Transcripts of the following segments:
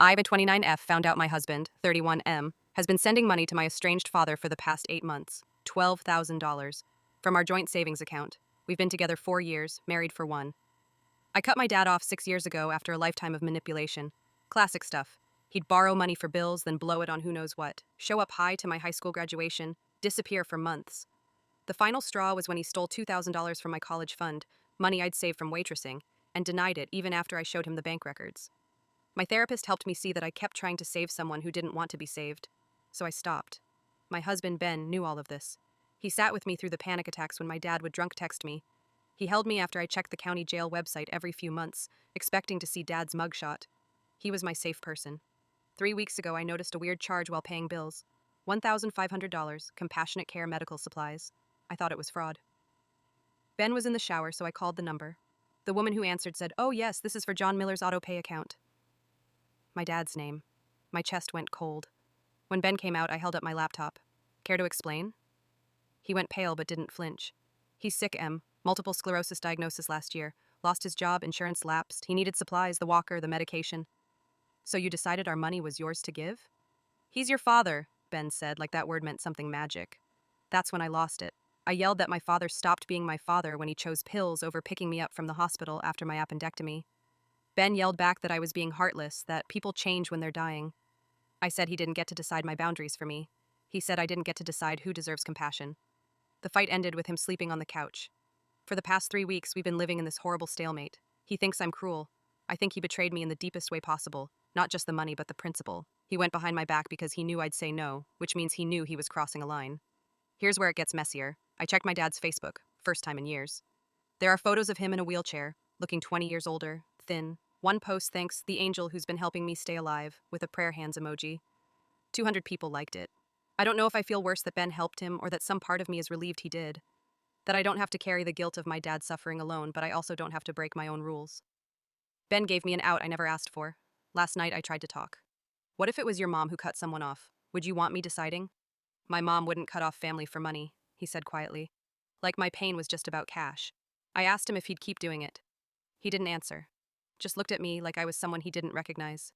I, a 29F, found out my husband, 31M, has been sending money to my estranged father for the past 8 months, $12,000, from our joint savings account. We've been together 4 years, married for 1. I cut my dad off 6 years ago after a lifetime of manipulation. Classic stuff. He'd borrow money for bills, then blow it on who knows what, show up high to my high school graduation, disappear for months. The final straw was when he stole $2,000 from my college fund, money I'd saved from waitressing, and denied it even after I showed him the bank records. My therapist helped me see that I kept trying to save someone who didn't want to be saved, so I stopped. My husband, Ben, knew all of this. He sat with me through the panic attacks when my dad would drunk text me. He held me after I checked the county jail website every few months, expecting to see Dad's mugshot. He was my safe person. 3 weeks ago, I noticed a weird charge while paying bills. $1,500, compassionate care medical supplies. I thought it was fraud. Ben was in the shower, so I called the number. The woman who answered said, "Oh yes, this is for John Miller's auto pay account." My dad's name. My chest went cold. When Ben came out, I held up my laptop. Care to explain? He went pale but didn't flinch. He's sick, M. Multiple sclerosis diagnosis last year. Lost his job, insurance lapsed. He needed supplies, the walker, the medication. So you decided our money was yours to give? He's your father, Ben said, like that word meant something magic. That's when I lost it. I yelled that my father stopped being my father when he chose pills over picking me up from the hospital after my appendectomy. Ben yelled back that I was being heartless, that people change when they're dying. I said he didn't get to decide my boundaries for me. He said I didn't get to decide who deserves compassion. The fight ended with him sleeping on the couch. For the past 3 weeks, we've been living in this horrible stalemate. He thinks I'm cruel. I think he betrayed me in the deepest way possible, not just the money but the principle. He went behind my back because he knew I'd say no, which means he knew he was crossing a line. Here's where it gets messier. I checked my dad's Facebook, first time in years. There are photos of him in a wheelchair, looking 20 years older, thin. One post thanks the angel who's been helping me stay alive, with a prayer hands emoji. 200 people liked it. I don't know if I feel worse that Ben helped him or that some part of me is relieved he did. That I don't have to carry the guilt of my dad's suffering alone, but I also don't have to break my own rules. Ben gave me an out I never asked for. Last night I tried to talk. What if it was your mom who cut someone off? Would you want me deciding? My mom wouldn't cut off family for money, he said quietly. Like my pain was just about cash. I asked him if he'd keep doing it. He didn't answer. Just looked at me like I was someone he didn't recognize.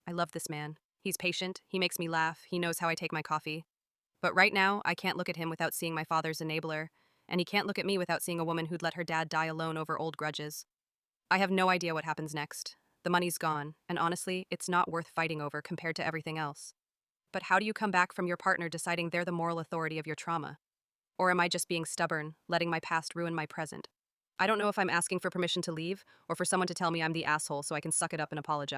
I love this man. He's patient, he makes me laugh, he knows how I take my coffee. But right now, I can't look at him without seeing my father's enabler, and he can't look at me without seeing a woman who'd let her dad die alone over old grudges. I have no idea what happens next. The money's gone, and honestly, it's not worth fighting over compared to everything else. But how do you come back from your partner deciding they're the moral authority of your trauma? Or am I just being stubborn, letting my past ruin my present? I don't know if I'm asking for permission to leave, or for someone to tell me I'm the asshole so I can suck it up and apologize.